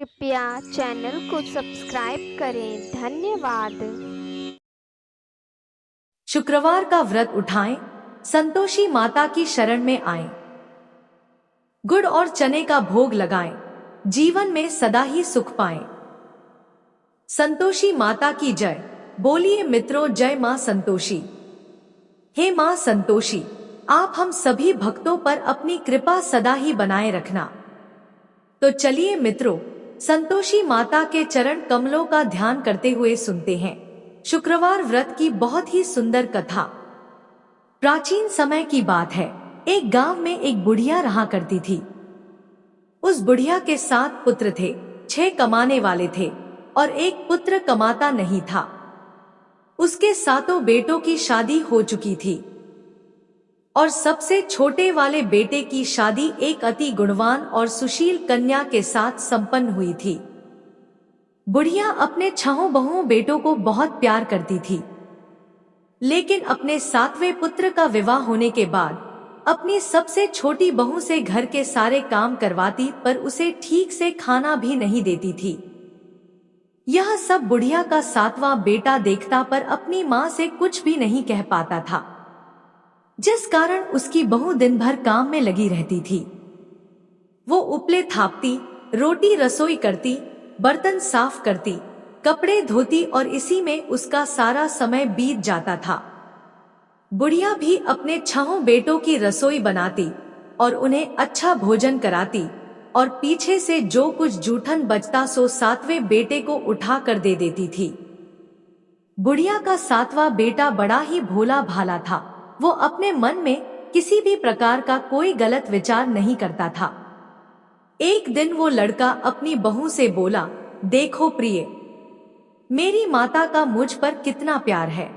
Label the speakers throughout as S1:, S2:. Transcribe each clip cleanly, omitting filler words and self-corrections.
S1: कृपया चैनल को सब्सक्राइब करें। धन्यवाद।
S2: शुक्रवार का व्रत उठाएं, संतोषी माता की शरण में आएं। गुड़ और चने का भोग लगाएं, जीवन में सदा ही सुख पाएं। संतोषी माता की जय। बोलिए मित्रों, जय मां संतोषी। हे मां संतोषी, आप हम सभी भक्तों पर अपनी कृपा सदा ही बनाए रखना। तो चलिए मित्रों, संतोषी माता के चरण कमलों का ध्यान करते हुए सुनते हैं शुक्रवार व्रत की बहुत ही सुंदर कथा। प्राचीन समय की बात है। एक गांव में एक बुढ़िया रहा करती थी। उस बुढ़िया के 7 पुत्र थे। 6 कमाने वाले थे और एक पुत्र कमाता नहीं था। उसके 7 बेटों की शादी हो चुकी थी और सबसे छोटे वाले बेटे की शादी एक अति गुणवान और सुशील कन्या के साथ संपन्न हुई थी। बुढ़िया अपने 6 बहुओं बेटों को बहुत प्यार करती थी, लेकिन अपने 7वें पुत्र का विवाह होने के बाद अपनी सबसे छोटी बहू से घर के सारे काम करवाती, पर उसे ठीक से खाना भी नहीं देती थी। यह सब बुढ़िया का 7वां बेटा देखता, पर अपनी माँ से कुछ भी नहीं कह पाता था, जिस कारण उसकी बहू दिन भर काम में लगी रहती थी। वो उपले थापती, रोटी रसोई करती, बर्तन साफ करती, कपड़े धोती और इसी में उसका सारा समय बीत जाता था। बुढ़िया भी अपने 6 बेटों की रसोई बनाती और उन्हें अच्छा भोजन कराती, और पीछे से जो कुछ जूठन बचता सो 7वें बेटे को उठा कर दे देती थी। बुढ़िया का 7वां बेटा बड़ा ही भोला भाला था। वो अपने मन में किसी भी प्रकार का कोई गलत विचार नहीं करता था। एक दिन वो लड़का अपनी बहू से बोला, देखो प्रिय, मेरी माता का मुझ पर कितना प्यार है।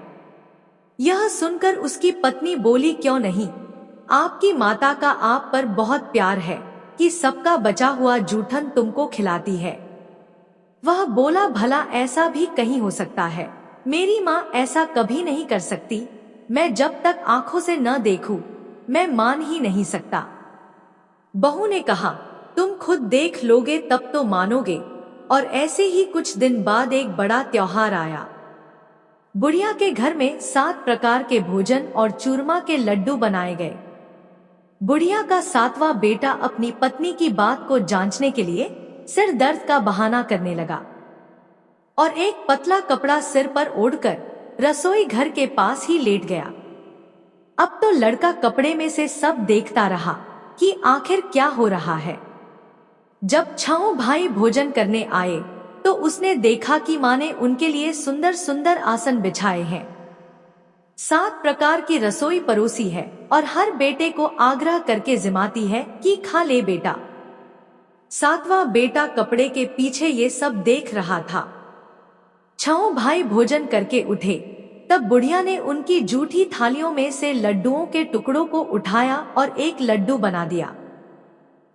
S2: यह सुनकर उसकी पत्नी बोली, क्यों नहीं, आपकी माता का आप पर बहुत प्यार है कि सबका बचा हुआ जूठन तुमको खिलाती है। वह बोला, भला ऐसा भी कहीं हो सकता है? मेरी माँ ऐसा कभी नहीं कर सकती। मैं जब तक आंखों से न देखूं, मैं मान ही नहीं सकता। बहू ने कहा, तुम खुद देख लोगे तब तो मानोगे। और ऐसे ही कुछ दिन बाद एक बड़ा त्योहार आया। बुढ़िया के घर में 7 प्रकार के भोजन और चूरमा के लड्डू बनाए गए। बुढ़िया का 7वां बेटा अपनी पत्नी की बात को जांचने के लिए सिर दर्द का बहाना करने लगा और एक पतला कपड़ा सिर पर ओढ़कर रसोई घर के पास ही लेट गया। अब तो लड़का कपड़े में से सब देखता रहा कि आखिर क्या हो रहा है। जब 6 भाई भोजन करने आए तो उसने देखा कि माँ ने उनके लिए सुंदर सुंदर आसन बिछाए हैं, 7 प्रकार की रसोई परोसी है और हर बेटे को आग्रह करके जिमाती है कि खा ले बेटा। 7वां बेटा कपड़े के पीछे ये सब देख रहा था। 6 भाई भोजन करके उठे, तब बुढ़िया ने उनकी जूठी थालियों में से लड्डुओं के टुकड़ों को उठाया और एक लड्डू बना दिया।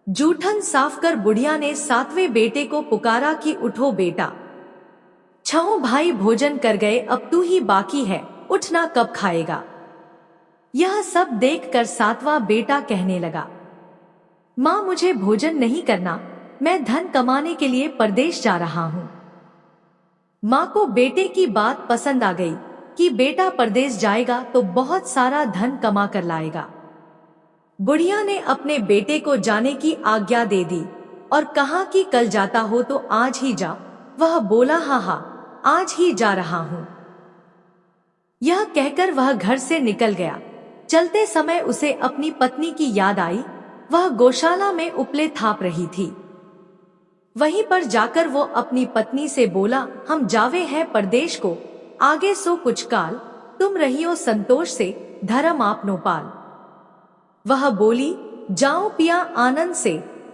S2: जूठन साफ कर बुढ़िया ने 7वें बेटे को पुकारा कि उठो बेटा, 6 भाई भोजन कर गए, अब तू ही बाकी है, उठना कब खाएगा? यह सब देखकर 7वां बेटा कहने लगा, माँ मुझे भोजन नहीं करना, मैं धन कमाने के लिए परदेश जा रहा हूँ। माँ को बेटे की बात पसंद आ गई कि बेटा परदेश जाएगा तो बहुत सारा धन कमा कर लाएगा। बुढ़िया ने अपने बेटे को जाने की आज्ञा दे दी और कहा कि कल जाता हो तो आज ही जा। वह बोला, हाँ हाँ, आज ही जा रहा हूँ। यह कहकर वह घर से निकल गया। चलते समय उसे अपनी पत्नी की याद आई। वह गौशाला में उपले थाप रही थी। वहीं पर जाकर वो अपनी पत्नी से बोला, हम जावे हैं परदेश को, आगे सो कुछ काल, तुम रहियो संतोष से, धर्म आपनो पाल। वह बोली, जाओ पिया आनंद से,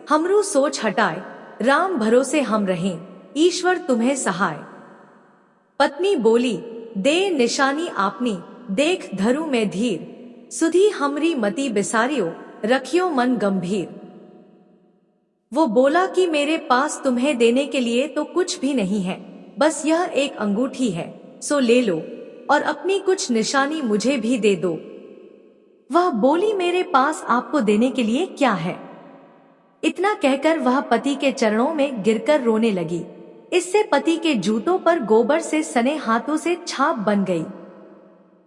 S2: हमरू सोच हटाए, राम भरोसे हम रहें, ईश्वर तुम्हें सहाय। पत्नी बोली, दे निशानी आपनी, देख धरू में धीर, सुधी हमरी मति बिसारियो, रखियो मन गंभीर। वो बोला कि मेरे पास तुम्हें देने के लिए तो कुछ भी नहीं है, बस यह एक अंगूठी है, सो ले लो और अपनी कुछ निशानी मुझे भी दे दो। वह बोली, मेरे पास आपको देने के लिए क्या है? इतना कहकर वह पति के चरणों में गिरकर रोने लगी। इससे पति के जूतों पर गोबर से सने हाथों से छाप बन गई।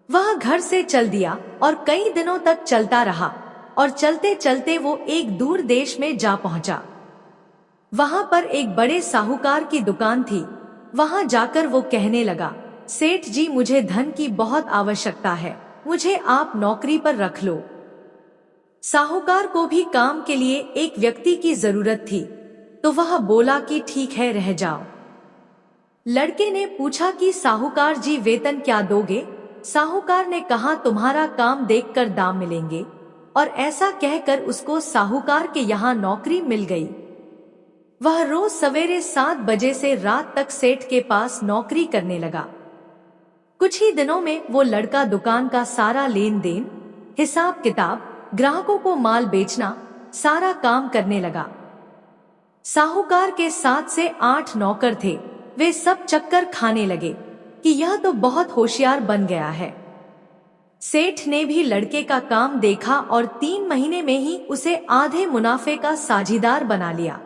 S2: वह घर से चल दिया और कई दिनों तक चलता रहा और चलते चलते वो एक दूर देश में जा पहुंचा। वहां पर एक बड़े साहूकार की दुकान थी। वहां जाकर वो कहने लगा, सेठ जी, मुझे धन की बहुत आवश्यकता है, मुझे आप नौकरी पर रख लो। साहूकार को भी काम के लिए एक व्यक्ति की जरूरत थी, तो वह बोला कि ठीक है, रह जाओ। लड़के ने पूछा कि साहूकार जी, वेतन क्या दोगे? साहूकार ने कहा, तुम्हारा काम देखकर दाम मिलेंगे। और ऐसा कहकर उसको साहूकार के यहाँ नौकरी मिल गई। वह रोज सवेरे 7 बजे से रात तक सेठ के पास नौकरी करने लगा। कुछ ही दिनों में वो लड़का दुकान का सारा लेन देन, हिसाब किताब, ग्राहकों को माल बेचना, सारा काम करने लगा। साहूकार के 7 से 8 नौकर थे। वे सब चक्कर खाने लगे कि यह तो बहुत होशियार बन गया है। सेठ ने भी लड़के का काम देखा और 3 महीने में ही उसे आधे मुनाफे का साझीदार बना लिया।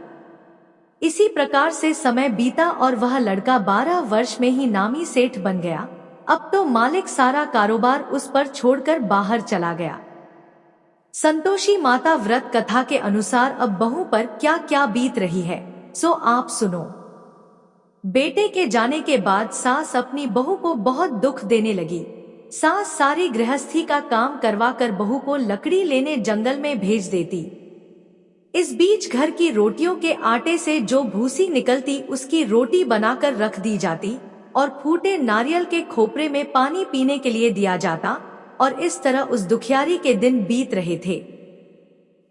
S2: इसी प्रकार से समय बीता और वह लड़का 12 वर्ष में ही नामी सेठ बन गया। अब तो मालिक सारा कारोबार उस पर छोड़कर बाहर चला गया। संतोषी माता व्रत कथा के अनुसार अब बहू पर क्या क्या बीत रही है, सो आप सुनो। बेटे के जाने के बाद सास अपनी बहू को बहुत दुख देने लगी। सास सारी गृहस्थी का काम करवाकर बहू को लकड़ी लेने जंगल में भेज देती। इस बीच घर की रोटियों के आटे से जो भूसी निकलती उसकी रोटी बनाकर रख दी जाती और फूटे नारियल के खोपरे में पानी पीने के लिए दिया जाता। और इस तरह उस दुखियारी के दिन बीत रहे थे।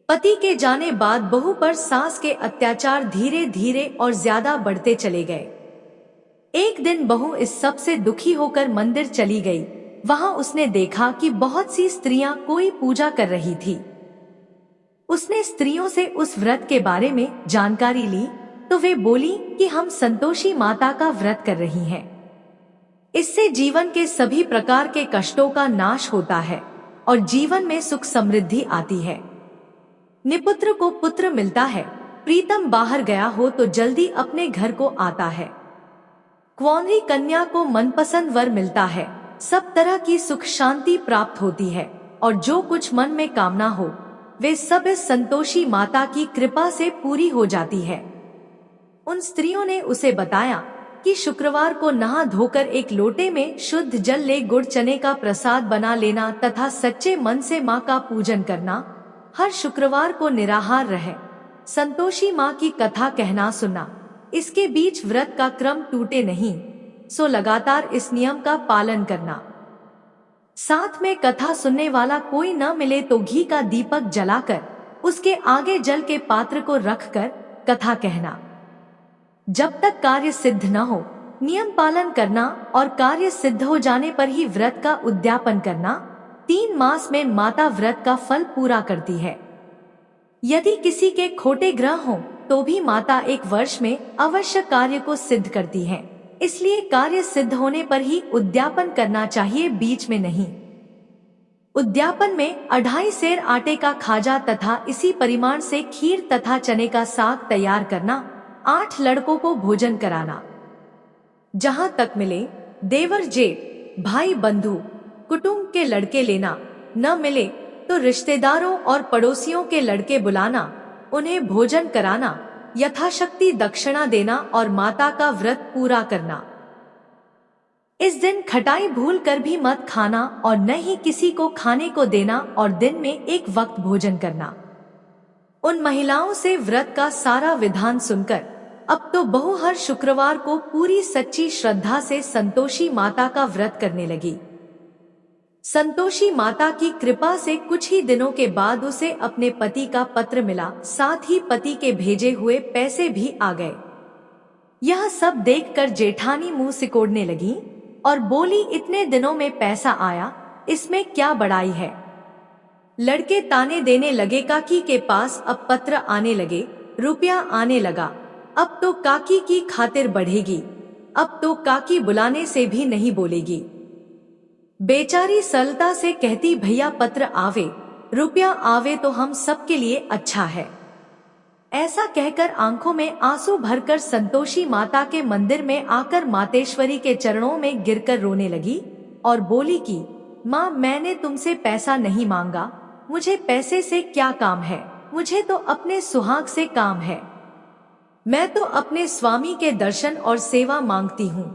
S2: पति के जाने बाद बहू पर सास के अत्याचार धीरे धीरे और ज्यादा बढ़ते चले गए। एक दिन बहू इस सब से दुखी होकर मंदिर चली गई। वहां उसने देखा कि बहुत सी स्त्रियां कोई पूजा कर रही थी। उसने स्त्रियों से उस व्रत के बारे में जानकारी ली तो वे बोली कि हम संतोषी माता का व्रत कर रही हैं। इससे जीवन के सभी प्रकार के कष्टों का नाश होता है और जीवन में सुख समृद्धि आती है। निपुत्र को पुत्र मिलता है, प्रीतम बाहर गया हो तो जल्दी अपने घर को आता है, कुंवारी कन्या को मनपसंद वर मिलता है, सब तरह की सुख शांति प्राप्त होती है और जो कुछ मन में कामना हो वे सब इस संतोषी माता की कृपा से पूरी हो जाती है। उन स्त्रियों ने उसे बताया कि शुक्रवार को नहा धोकर एक लोटे में शुद्ध जल ले गुड़ चने का प्रसाद बना लेना तथा सच्चे मन से माँ का पूजन करना, हर शुक्रवार को निराहार रहे, संतोषी माँ की कथा कहना सुनना, इसके बीच व्रत का क्रम टूटे नहीं, सो लगातार इस नियम का पालन करना। साथ में कथा सुनने वाला कोई न मिले तो घी का दीपक जलाकर उसके आगे जल के पात्र को रखकर कथा कहना। जब तक कार्य सिद्ध न हो नियम पालन करना और कार्य सिद्ध हो जाने पर ही व्रत का उद्यापन करना। 3 मास में माता व्रत का फल पूरा करती है। यदि किसी के खोटे ग्रह हो तो भी माता 1 वर्ष में अवश्य कार्य को सिद्ध करती है, इसलिए कार्य सिद्ध होने पर ही उद्यापन करना चाहिए, बीच में नहीं। उद्यापन में 2.5 सेर आटे का खाजा तथा इसी परिमाण से खीर तथा चने का साग तैयार करना, 8 लड़कों को भोजन कराना। जहां तक मिले देवर जेठ भाई बंधु कुटुंब के लड़के लेना, न मिले तो रिश्तेदारों और पड़ोसियों के लड़के बुलाना, उन्हें भोजन कराना, यथाशक्ति दक्षिणा देना और माता का व्रत पूरा करना। इस दिन खटाई भूल कर भी मत खाना और न ही किसी को खाने को देना और दिन में 1 वक्त भोजन करना। उन महिलाओं से व्रत का सारा विधान सुनकर अब तो बहू हर शुक्रवार को पूरी सच्ची श्रद्धा से संतोषी माता का व्रत करने लगी। संतोषी माता की कृपा से कुछ ही दिनों के बाद उसे अपने पति का पत्र मिला, साथ ही पति के भेजे हुए पैसे भी आ गए। यह सब देखकर जेठानी मुंह सिकोड़ने लगी और बोली, इतने दिनों में पैसा आया, इसमें क्या बड़ाई है। लड़के ताने देने लगे, काकी के पास अब पत्र आने लगे, रुपया आने लगा, अब तो काकी की खातिर बढ़ेगी, अब तो काकी बुलाने से भी नहीं बोलेगी। बेचारी सरलता से कहती, भैया पत्र आवे, रुपया आवे तो हम सबके लिए अच्छा है। ऐसा कहकर आंखों में आंसू भरकर संतोषी माता के मंदिर में आकर मातेश्वरी के चरणों में गिरकर रोने लगी और बोली कि माँ, मैंने तुमसे पैसा नहीं मांगा, मुझे पैसे से क्या काम है, मुझे तो अपने सुहाग से काम है। मैं तो अपने स्वामी के दर्शन और सेवा मांगती हूँ।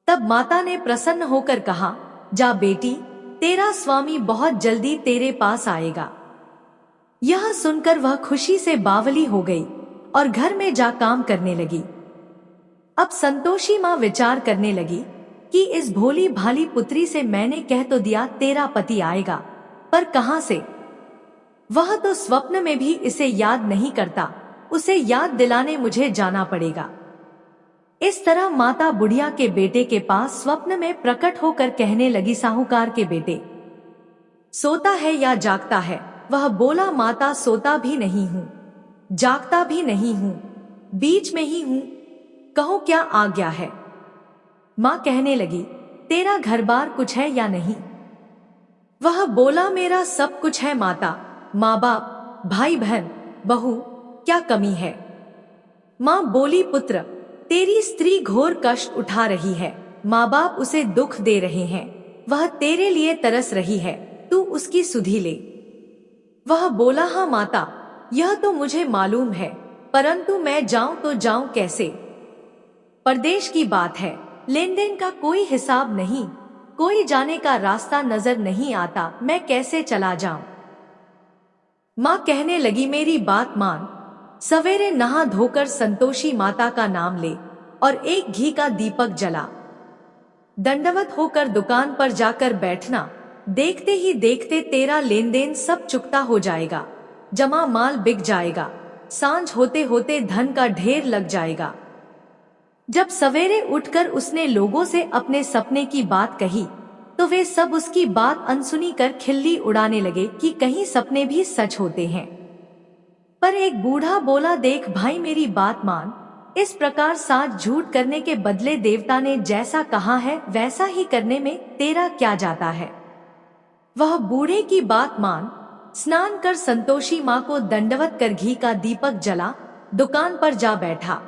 S2: तब माता ने प्रसन्न होकर कहा, जा बेटी, तेरा स्वामी बहुत जल्दी तेरे पास आएगा। यह सुनकर वह खुशी से बावली हो गई और घर में जा काम करने लगी। अब संतोषी माँ विचार करने लगी कि इस भोली भाली पुत्री से मैंने कह तो दिया तेरा पति आएगा, पर कहां से? वह तो स्वप्न में भी इसे याद नहीं करता, उसे याद दिलाने मुझे जाना पड़ेगा। इस तरह माता बुढ़िया के बेटे के पास स्वप्न में प्रकट होकर कहने लगी, साहूकार के बेटे, सोता है या जागता है? वह बोला, माता, सोता भी नहीं हूँ, जागता भी नहीं हूँ, बीच में ही हूँ, कहो क्या आज्ञा है? माँ कहने लगी, तेरा घर बार कुछ है या नहीं? वह बोला, मेरा सब कुछ है माता, माँ बाप, भाई बहन, बहू, क्या कमी है? माँ बोली, पुत्र, तेरी स्त्री घोर कष्ट उठा रही है, माँ बाप उसे दुख दे रहे हैं, वह तेरे लिए तरस रही है, तू उसकी सुधि ले। वह बोला, हाँ माता, यह तो मुझे मालूम है, परंतु मैं जाऊं तो जाऊं कैसे? परदेश की बात है, लेन देन का कोई हिसाब नहीं, कोई जाने का रास्ता नजर नहीं आता, मैं कैसे चला जाऊं? माँ कहने लगी, मेरी बात मान, सवेरे नहा धोकर संतोषी माता का नाम ले और एक घी का दीपक जला, दंडवत होकर दुकान पर जाकर बैठना, देखते ही देखते तेरा लेन देन सब चुकता हो जाएगा, जमा माल बिक जाएगा, सांझ होते होते धन का ढेर लग जाएगा। जब सवेरे उठकर उसने लोगों से अपने सपने की बात कही तो वे सब उसकी बात अनसुनी कर खिल्ली उड़ाने लगे कि कहीं सपने भी सच होते हैं। पर एक बूढ़ा बोला, देख भाई, मेरी बात मान, इस प्रकार साथ झूठ करने के बदले देवता ने जैसा कहा है वैसा ही करने में तेरा क्या जाता है? वह बूढ़े की बात मान, स्नान कर संतोषी माँ को दंडवत कर घी का दीपक जला, दुकान पर जा बैठा।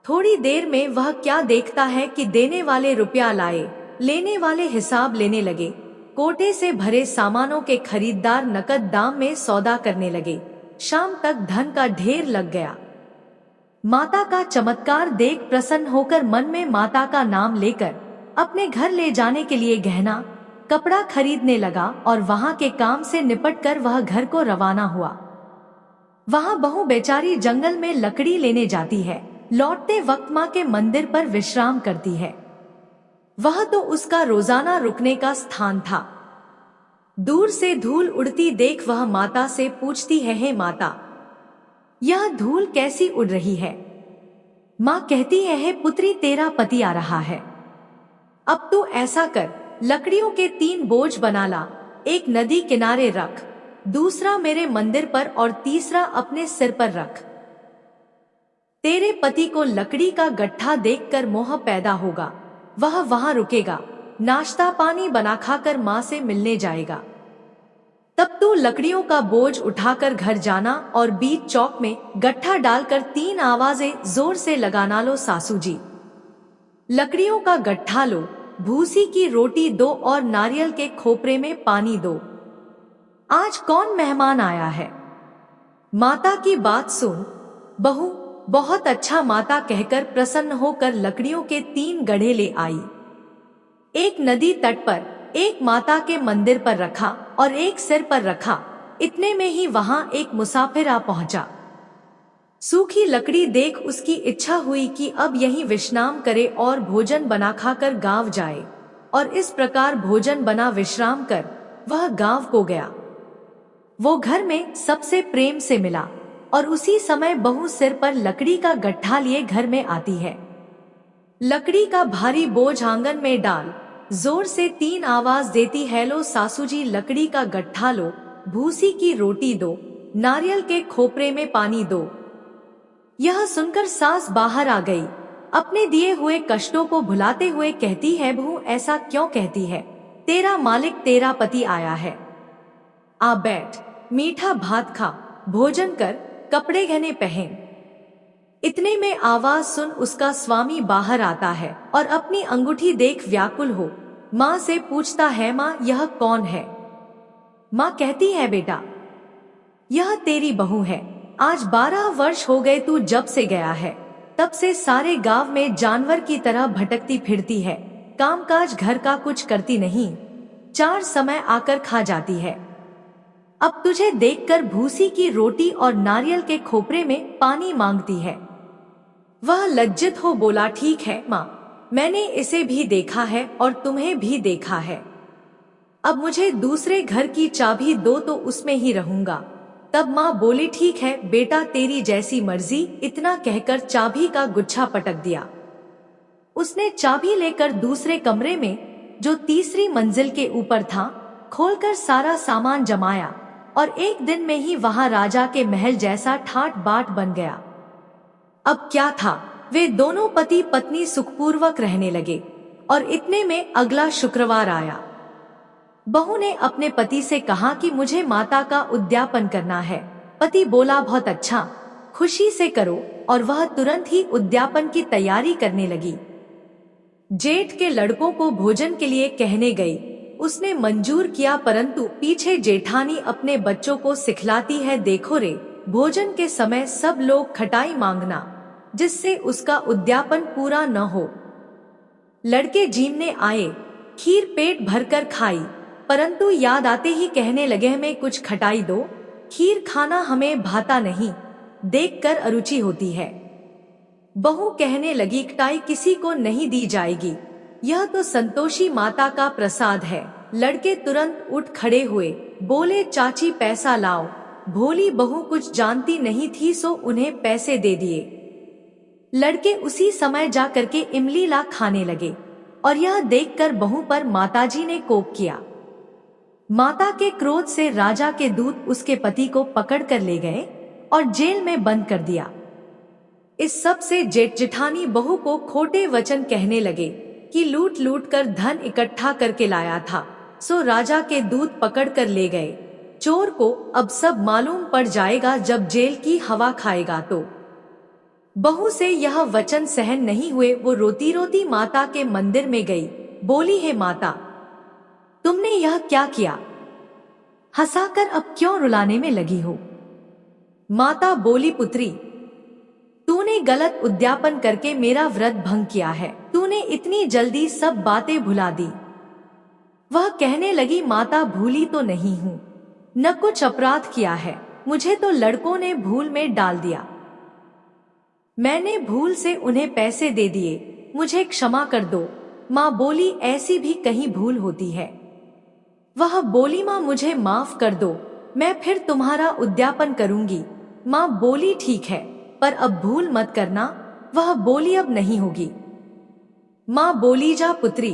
S2: थोड़ी देर में वह क्या देखता है कि देने वाले रुपया लाए, लेने वाले हिसाब लेने लगे, कोटे से भरे सामानों के खरीदार नकद दाम में सौदा करने लगे, शाम तक धन का ढेर लग गया। माता का चमत्कार देख प्रसन्न होकर मन में माता का नाम लेकर अपने घर ले जाने के लिए गहना कपड़ा खरीदने लगा और वहां के काम से निपटकर वह घर को रवाना हुआ। वहां बहू बेचारी जंगल में लकड़ी लेने जाती है, लौटते वक्त माँ के मंदिर पर विश्राम करती है। वह तो उसका रोजाना रुकने का स्थान था। दूर से धूल उड़ती देख वह माता से पूछती है, हे माता, यह धूल कैसी उड़ रही है? माँ कहती है, हे पुत्री, तेरा पति आ रहा है, अब तू ऐसा कर, लकड़ियों के 3 बोझ बना ला, एक नदी किनारे रख, दूसरा मेरे मंदिर पर और तीसरा अपने सिर पर रख। तेरे पति को लकड़ी का गट्ठा देखकर मोह पैदा होगा, वह वहां रुकेगा, नाश्ता पानी बना खाकर माँ से मिलने जाएगा। तब तू लकड़ियों का बोझ उठाकर घर जाना और बीच चौक में गट्ठा डालकर 3 आवाजें जोर से लगाना, लो सासू जी, लकड़ियों का गट्ठा लो, भूसी की रोटी दो और नारियल के खोपरे में पानी दो, आज कौन मेहमान आया है? माता की बात सुन बहू, बहुत अच्छा माता कहकर प्रसन्न होकर लकड़ियों के 3 गड्ढे ले आई। एक नदी तट पर, एक माता के मंदिर पर रखा और एक सिर पर रखा। इतने में ही वहां एक मुसाफिर आ पहुंचा। सूखी लकड़ी देख उसकी इच्छा हुई कि अब यहीं विश्राम करे और भोजन बना खाकर गांव जाए, और इस प्रकार भोजन बना विश्राम कर वह गांव को गया। वो घर में सबसे प्रेम से मिला और उसी समय बहू सिर पर लकड़ी का गट्ठा लिए घर में आती है। लकड़ी का भारी बोझ आंगन में डाल जोर से 3 आवाज देती है, लो सासू जी, लकड़ी का गट्ठा लो, भूसी की रोटी दो, नारियल के खोपरे में पानी दो। यह सुनकर सास बाहर आ गई, अपने दिए हुए कष्टों को भुलाते हुए कहती है, बहू ऐसा क्यों कहती है? तेरा मालिक, तेरा पति आया है, आ बैठ, मीठा भात खा, भोजन कर, कपड़े गहने पहन। इतने में आवाज सुन उसका स्वामी बाहर आता है और अपनी अंगूठी देख व्याकुल हो माँ से पूछता है, माँ यह कौन है? माँ कहती है, बेटा यह तेरी बहू है। आज 12 वर्ष हो गए तू जब से गया है, तब से सारे गांव में जानवर की तरह भटकती फिरती है, कामकाज घर का कुछ करती नहीं, 4 समय आकर खा जाती है। अब तुझे देखकर भूसी की रोटी और नारियल के खोपरे में पानी मांगती है। वह लज्जित हो बोला, ठीक है माँ, मैंने इसे भी देखा है और तुम्हें भी देखा है। अब मुझे दूसरे घर की चाबी दो तो उसमें ही रहूंगा। तब माँ बोली, ठीक है बेटा, तेरी जैसी मर्जी। इतना कहकर चाबी का गुच्छा पटक दिया। उसने चाबी लेकर दूसरे कमरे में, जो तीसरी मंजिल के ऊपर था, खोलकर सारा सामान जमाया और एक दिन में ही वहां राजा के महल जैसा ठाट बाट बन गया। अब क्या था, वे दोनों पति पत्नी सुखपूर्वक रहने लगे और इतने में अगला शुक्रवार आया। बहू ने अपने पति से कहा कि मुझे माता का उद्यापन करना है। पति बोला, बहुत अच्छा, खुशी से करो, और वह तुरंत ही उद्यापन की तैयारी करने लगी। जेठ के लड़कों को भोजन के लिए कहने गई। उसने मंजूर किया, परंतु पीछे जेठानी अपने बच्चों को सिखलाती है, देखो रे, भोजन के समय सब लोग खटाई मांगना, जिससे उसका उद्यापन पूरा न हो। लड़के जीमने आए, खीर पेट भरकर खाई, परंतु याद आते ही कहने लगे, हमें कुछ खटाई दो, खीर खाना हमें भाता नहीं, देखकर अरुचि होती है। बहू कहने लगी, खटाई किसी को नहीं दी जाएगी, यह तो संतोषी माता का प्रसाद है। लड़के तुरंत उठ खड़े हुए, बोले, चाची पैसा लाओ। भोली बहू कुछ जानती नहीं थी, सो उन्हें पैसे दे दिए। लड़के उसी समय जा करके इमली ला खाने लगे और यह देखकर बहू पर माताजी ने कोप किया। माता के क्रोध से राजा के दूत उसके पति को पकड़ कर ले गए और जेल में बंद कर दिया। इस सब से जेठ जेठानी बहू को खोटे वचन कहने लगे कि लूट लूट कर धन इकट्ठा करके लाया था, सो राजा के दूत पकड़ कर ले गए। चोर को अब सब मालूम पड़ जाएगा, जब जेल की हवा खाएगा तो। बहू से यह वचन सहन नहीं हुए, वो रोती रोती माता के मंदिर में गई। बोली, हे माता, तुमने यह क्या किया? हंसाकर अब क्यों रुलाने में लगी हो? माता बोली, पुत्री, तूने गलत उद्यापन करके मेरा व्रत भंग किया है, तूने इतनी जल्दी सब बातें भुला दी। वह कहने लगी, माता, भूली तो नहीं हूँ, न कुछ अपराध किया है, मुझे तो लड़कों ने भूल में डाल दिया, मैंने भूल से उन्हें पैसे दे दिए, मुझे क्षमा कर दो। माँ बोली, ऐसी भी कहीं भूल होती है। वह बोली, माँ मुझे माफ कर दो, मैं फिर तुम्हारा उद्यापन करूंगी। माँ बोली, ठीक है, पर अब भूल मत करना। वह बोली, अब नहीं होगी। माँ बोली, जा पुत्री,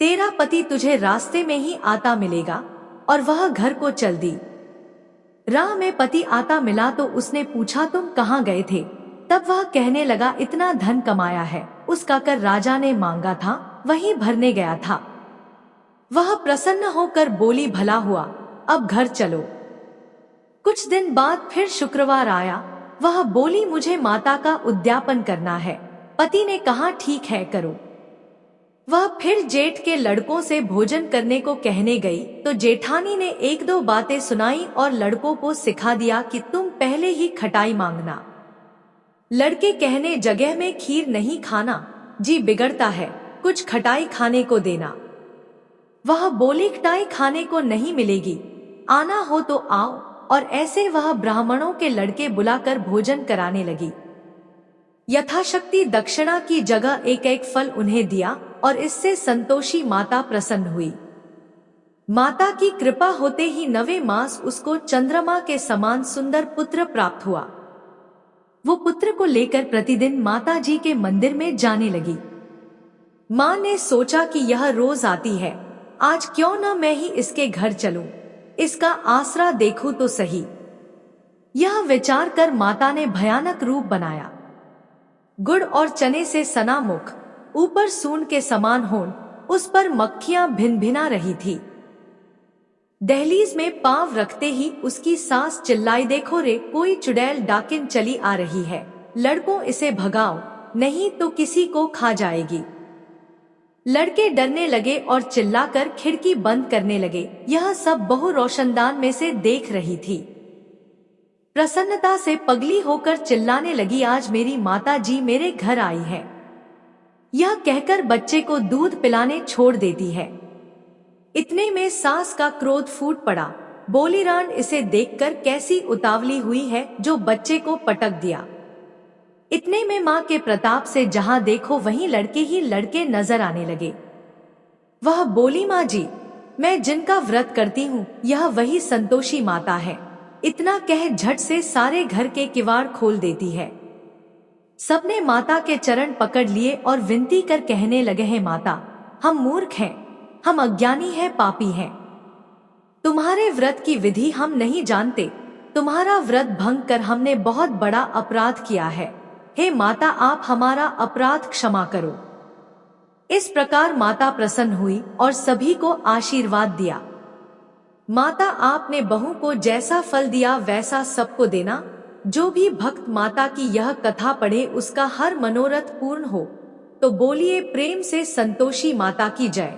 S2: तेरा पति तुझे रास्ते में ही आता मिलेगा। और वह घर को चल दी। राह में पति आता मिला तो उसने पूछा, तुम कहाँ गए थे? तब वह कहने लगा, इतना धन कमाया है, उसका कर राजा ने मांगा था, वहीं भरने गया था। वह प्रसन्न होकर बोली, भला हुआ, अब घर चलो। कुछ दिन बाद फिर शुक्रवार आया। वह बोली, मुझे माता का उद्यापन करना है। पति ने कहा, ठीक है, करो। वह फिर जेठ के लड़कों से भोजन करने को कहने गई तो जेठानी ने 1-2 बातें सुनाई और लड़कों को सिखा दिया कि तुम पहले ही खटाई मांगना। लड़के कहने, जगह में खीर नहीं खाना, जी बिगड़ता है, कुछ खटाई खाने को देना। वह बोली, खटाई खाने को नहीं मिलेगी, आना हो तो आओ। और ऐसे वह ब्राह्मणों के लड़के बुलाकर भोजन कराने लगी। यथाशक्ति दक्षिणा की जगह एक एक फल उन्हें दिया और इससे संतोषी माता प्रसन्न हुई। माता की कृपा होते ही 9वें मास उसको चंद्रमा के समान सुंदर पुत्र प्राप्त हुआ। वो पुत्र को लेकर प्रतिदिन माता जी के मंदिर में जाने लगी। माँ ने सोचा कि यह रोज आती है, आज क्यों न मैं ही इसके घर चलूं, इसका आसरा देखूं तो सही। यह विचार कर माता ने भयानक रूप बनाया। गुड़ और चने से सना मुख, ऊपर सूंड के समान होंठ, उस पर मक्खियां भिन भिना रही थी। दहलीज में पांव रखते ही उसकी सास चिल्लाई, देखो रे, कोई चुड़ैल डाकिन चली आ रही है, लड़कों इसे भगाओ, नहीं तो किसी को खा जाएगी। लड़के डरने लगे और चिल्लाकर खिड़की बंद करने लगे। यह सब बहू रोशनदान में से देख रही थी। प्रसन्नता से पगली होकर चिल्लाने लगी, आज मेरी माता जी मेरे घर आई है। यह कहकर बच्चे को दूध पिलाने छोड़ देती है। इतने में सास का क्रोध फूट पड़ा, बोली, रान इसे देखकर कैसी उतावली हुई है जो बच्चे को पटक दिया। इतने में माँ के प्रताप से जहां देखो वहीं लड़के ही लड़के नजर आने लगे। वह बोली, माँ जी, मैं जिनका व्रत करती हूँ यह वही संतोषी माता है। इतना कह झट से सारे घर के किवाड़ खोल देती है। सबने माता के चरण पकड़ लिए और विनती कर कहने लगे, हैं माता, हम मूर्ख हैं, हम अज्ञानी हैं, पापी हैं। तुम्हारे व्रत की विधि हम नहीं जानते। तुम्हारा व्रत भंग कर हमने बहुत बड़ा अपराध किया है। हे माता, आप हमारा अपराध क्षमा करो। इस प्रकार माता प्रसन्न हुई और सभी को आशीर्वाद दिया। माता, आपने बहू को जैसा फल दिया वैसा सबको देना। जो भी भक्त माता की यह कथा पढ़े उसका हर मनोरथ पूर्ण हो। तो बोलिए प्रेम से संतोषी माता की जय।